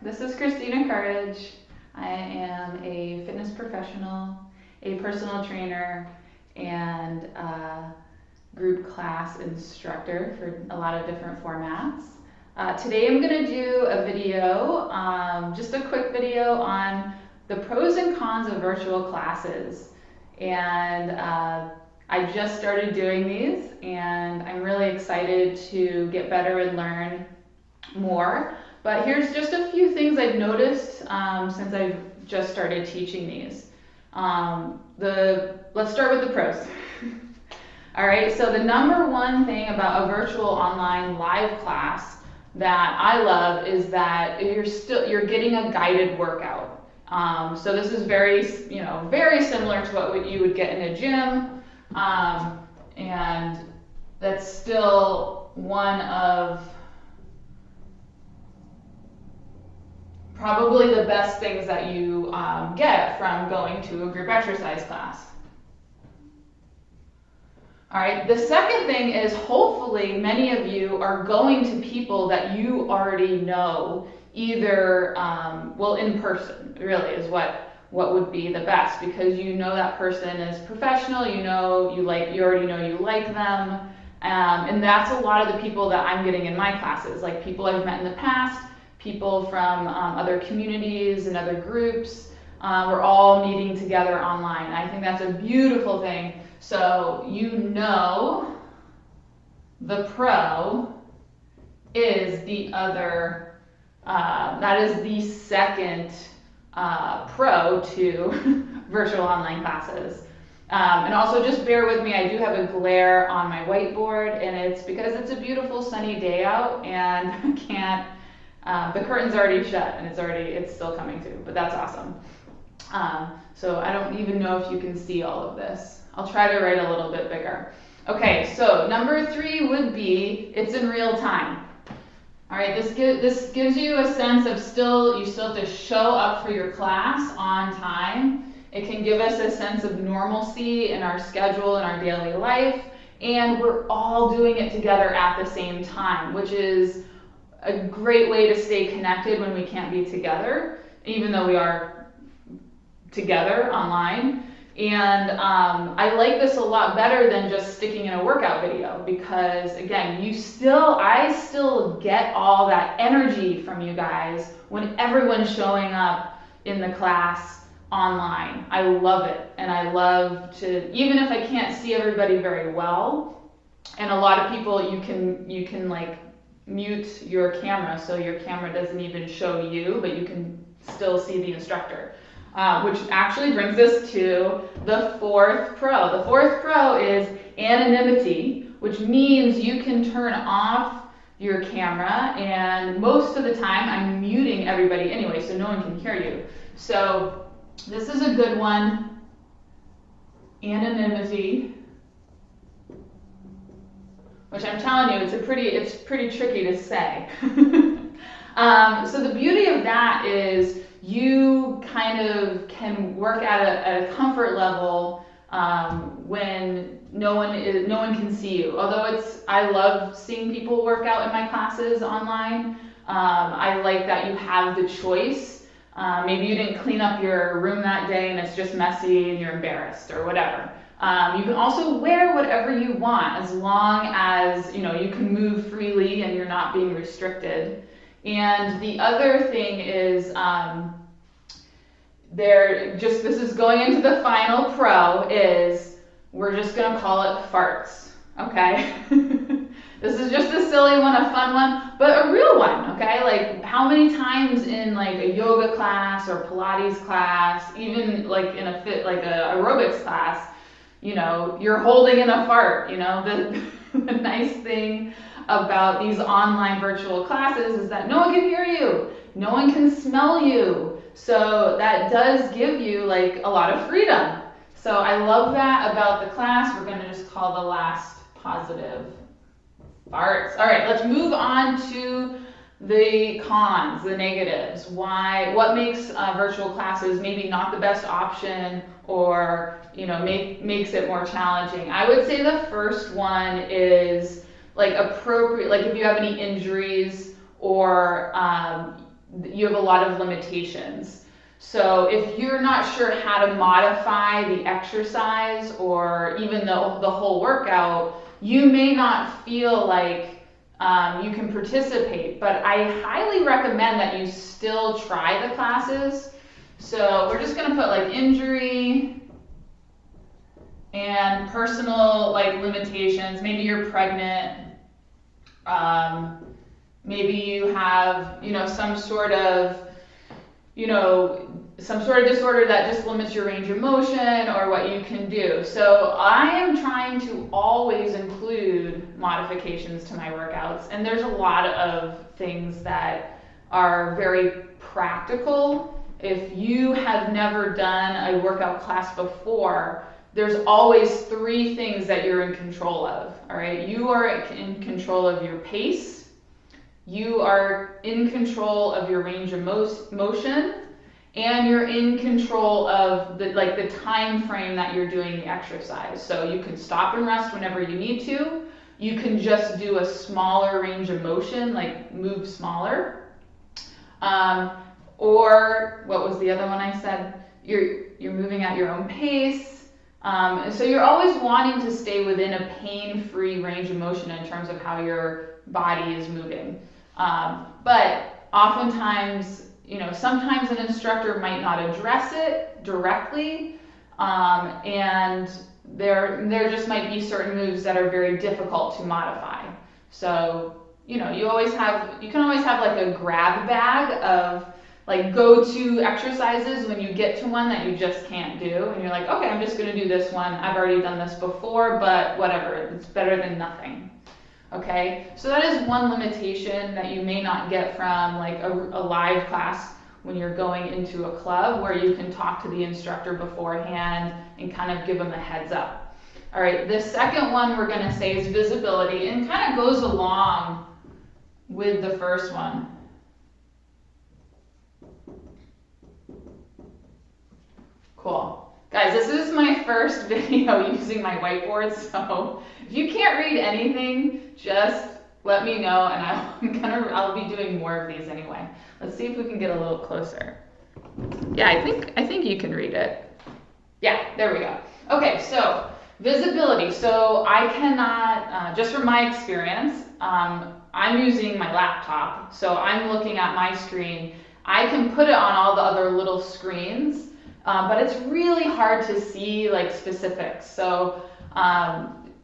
This is Christina Courage. I am a fitness professional, a personal trainer, and a group class instructor for a lot of different formats. Today I'm going to do a video, just a quick video on the pros and cons of virtual classes. And I just started doing these, and I'm really excited to get better and learn more. But here's just a few things I've noticed since I've just started teaching these. Let's start with the pros. All right, so the number one thing about a virtual online live class that I love is that you're getting a guided workout. So this is very similar to what you would get in a gym, and that's still one of probably the best things that you get from going to a group exercise class. All right, the second thing is hopefully many of you are going to people that you already know, either, in person really is what would be the best, because you know that person is professional, you already know you like them, and that's a lot of the people that I'm getting in my classes, like people I've met in the past, people from other communities and other groups. We're all meeting together online. I think that's a beautiful thing. So the pro is the other, that is the second pro to virtual online classes. And also just bear with me, I do have a glare on my whiteboard, and it's because it's a beautiful sunny day out and I can't, the curtain's already shut and it's still coming too, but that's awesome. So I don't even know if you can see all of this. I'll try to write a little bit bigger. Okay, so number 3 would be it's in real time. All right, this gives you a sense of you still have to show up for your class on time. It can give us a sense of normalcy in our schedule and our daily life, and we're all doing it together at the same time, which is a great way to stay connected when we can't be together, even though we are together online. And I like this a lot better than just sticking in a workout video, because again, I still get all that energy from you guys when everyone's showing up in the class online. I love it, and I love to, even if I can't see everybody very well, and a lot of people you can like mute your camera so your camera doesn't even show you, but you can still see the instructor. Which actually brings us to the fourth pro. The fourth pro is anonymity, which means you can turn off your camera, and most of the time I'm muting everybody anyway, so no one can hear you. So this is a good one, anonymity, which I'm telling you, it's pretty tricky to say. So the beauty of that is you kind of can work at a comfort level when no one can see you. Although I love seeing people work out in my classes online. I like that you have the choice. Maybe you didn't clean up your room that day and it's just messy and you're embarrassed or whatever. You can also wear whatever you want, as long as you can move freely and you're not being restricted. And the other thing is, this is going into the final pro, is we're just going to call it farts, okay? This is just a silly one, a fun one, but a real one, okay? Like, how many times in like a yoga class or Pilates class, even like in a aerobics class, you're holding in a fart, the nice thing about these online virtual classes is that no one can hear you, no one can smell you, so that does give you like a lot of freedom. So I love that about the class. We're going to just call the last positive farts. All right, let's move on to the cons, the negatives. What makes virtual classes maybe not the best option, or makes it more challenging? I would say the first one is like appropriate, like if you have any injuries or you have a lot of limitations. So if you're not sure how to modify the exercise or even the whole workout, you may not feel like you can participate. But I highly recommend that you still try the classes. So we're just going to put like injury and personal like limitations. Maybe you're pregnant. Maybe you have, some sort of disorder that just limits your range of motion or what you can do. So I am trying to always include modifications to my workouts, and there's a lot of things that are very practical. If you have never done a workout class before, there's always 3 things that you're in control of, all right? You are in control of your pace, you are in control of your range of motion, and you're in control of the time frame that you're doing the exercise. So you can stop and rest whenever you need to. You can just do a smaller range of motion, like move smaller. Or what was the other one I said? You're moving at your own pace. So you're always wanting to stay within a pain-free range of motion in terms of how your body is moving. But oftentimes, sometimes an instructor might not address it directly, and there just might be certain moves that are very difficult to modify. So, you can always have like a grab bag of like go-to exercises when you get to one that you just can't do, and you're like, okay, I'm just going to do this one. I've already done this before, but whatever, it's better than nothing. Okay, so that is one limitation that you may not get from like a live class when you're going into a club, where you can talk to the instructor beforehand and kind of give them a heads up. All right, the second one we're going to say is visibility, and kind of goes along with the first one. Cool. Guys, this is my first video using my whiteboard, so if you can't read anything, just let me know, and I'll be doing more of these anyway. Let's see if we can get a little closer. Yeah, I think you can read it. Yeah, there we go. Okay, so visibility. So I cannot, just from my experience, I'm using my laptop, so I'm looking at my screen. I can put it on all the other little screens, but it's really hard to see like specifics. So,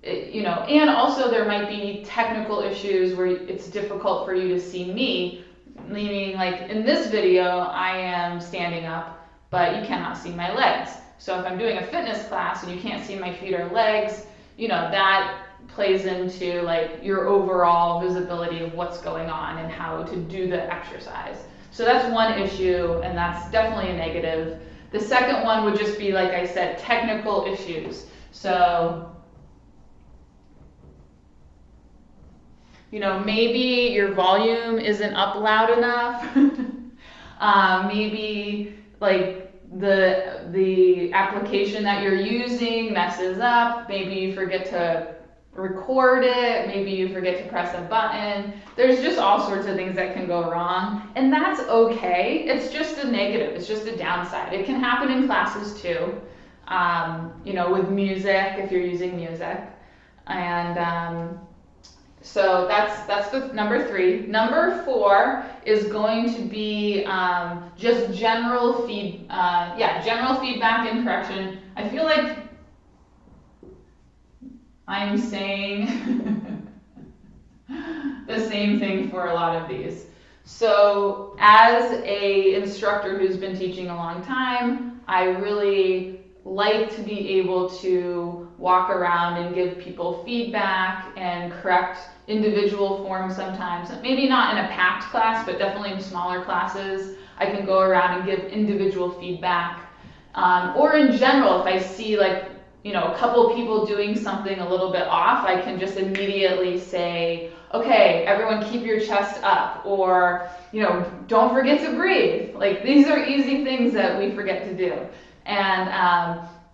and also there might be technical issues where it's difficult for you to see me, meaning like in this video, I am standing up, but you cannot see my legs. So if I'm doing a fitness class and you can't see my feet or legs, that plays into like your overall visibility of what's going on and how to do the exercise. So that's one issue, and that's definitely a negative. The second one would just be, like I said, technical issues. So, maybe your volume isn't up loud enough. Maybe like the application that you're using messes up. Maybe you forget to record it. Maybe you forget to press a button. There's just all sorts of things that can go wrong, and that's okay. It's just a negative. It's just a downside. It can happen in classes too, with music, if you're using music. And so that's the number 3. Number 4 is going to be just general feedback and correction. I feel like I'm saying the same thing for a lot of these. So as a instructor who's been teaching a long time, I really like to be able to walk around and give people feedback and correct individual forms sometimes. Maybe not in a packed class, but definitely in smaller classes. I can go around and give individual feedback. Or in general, if I see like a couple people doing something a little bit off, I can just immediately say, okay, everyone keep your chest up, or, don't forget to breathe. Like, these are easy things that we forget to do. And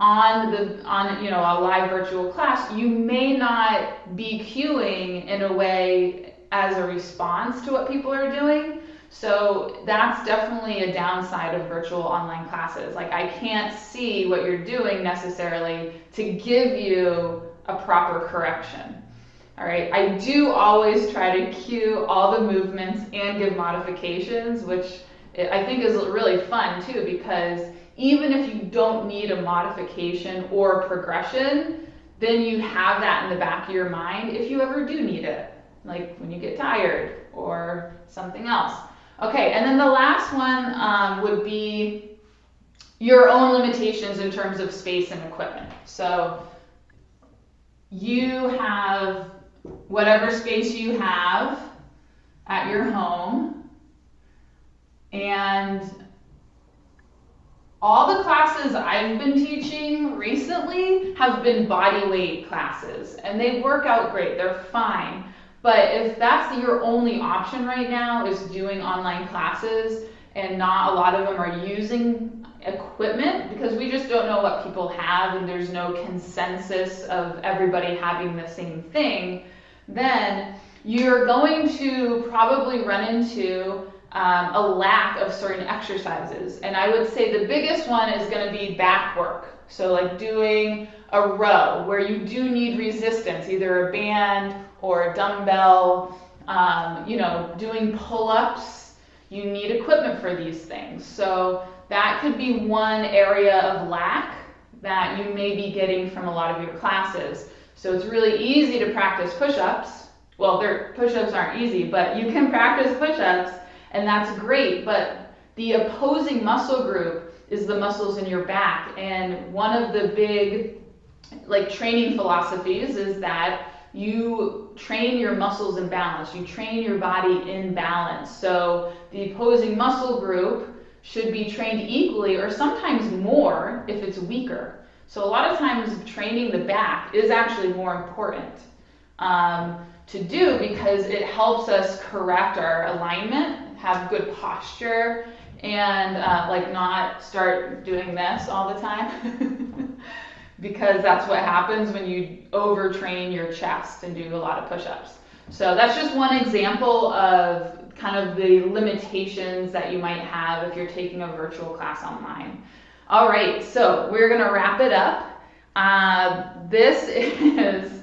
on a live virtual class, you may not be cueing in a way as a response to what people are doing. So that's definitely a downside of virtual online classes. Like I can't see what you're doing necessarily to give you a proper correction. All right, I do always try to cue all the movements and give modifications, which I think is really fun too, because even if you don't need a modification or progression, then you have that in the back of your mind if you ever do need it, like when you get tired or something else. Okay, and then the last one would be your own limitations in terms of space and equipment. So you have whatever space you have at your home, and all the classes I've been teaching recently have been body weight classes, and they work out great, they're fine. But if that's your only option right now is doing online classes, and not a lot of them are using equipment, because we just don't know what people have and there's no consensus of everybody having the same thing, then you're going to probably run into a lack of certain exercises. And I would say the biggest one is going to be back work. So like doing a row where you do need resistance, either a band or a dumbbell, doing pull-ups, you need equipment for these things. So that could be one area of lack that you may be getting from a lot of your classes. So it's really easy to practice push-ups. Well, push-ups aren't easy, but you can practice push-ups, and that's great. But the opposing muscle group is the muscles in your back. And one of the big training philosophies is that you train your muscles in balance. You train your body in balance. So the opposing muscle group should be trained equally or sometimes more if it's weaker. So a lot of times training the back is actually more important to do, because it helps us correct our alignment, have good posture, and not start doing this all the time. Because that's what happens when you overtrain your chest and do a lot of push-ups. So that's just one example of kind of the limitations that you might have if you're taking a virtual class online. All right, so we're gonna wrap it up. This is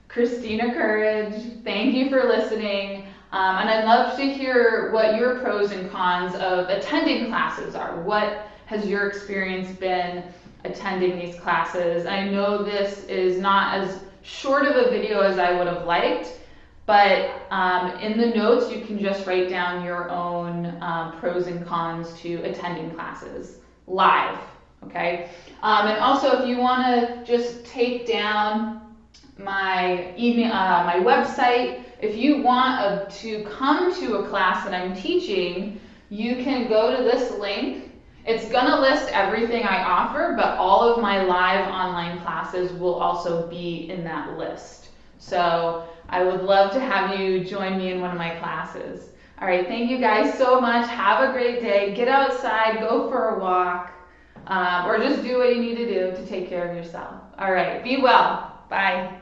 Christina Courage. Thank you for listening. And I'd love to hear what your pros and cons of attending classes are. What has your experience been attending these classes? I know this is not as short of a video as I would have liked, but in the notes you can just write down your own pros and cons to attending classes live, okay? And also if you want to just take down my email, my website, if you want to come to a class that I'm teaching, you can go to this link. It's gonna list everything I offer, but all of my live online classes will also be in that list. So I would love to have you join me in one of my classes. All right, thank you guys so much. Have a great day. Get outside, go for a walk, or just do what you need to do to take care of yourself. All right, be well. Bye.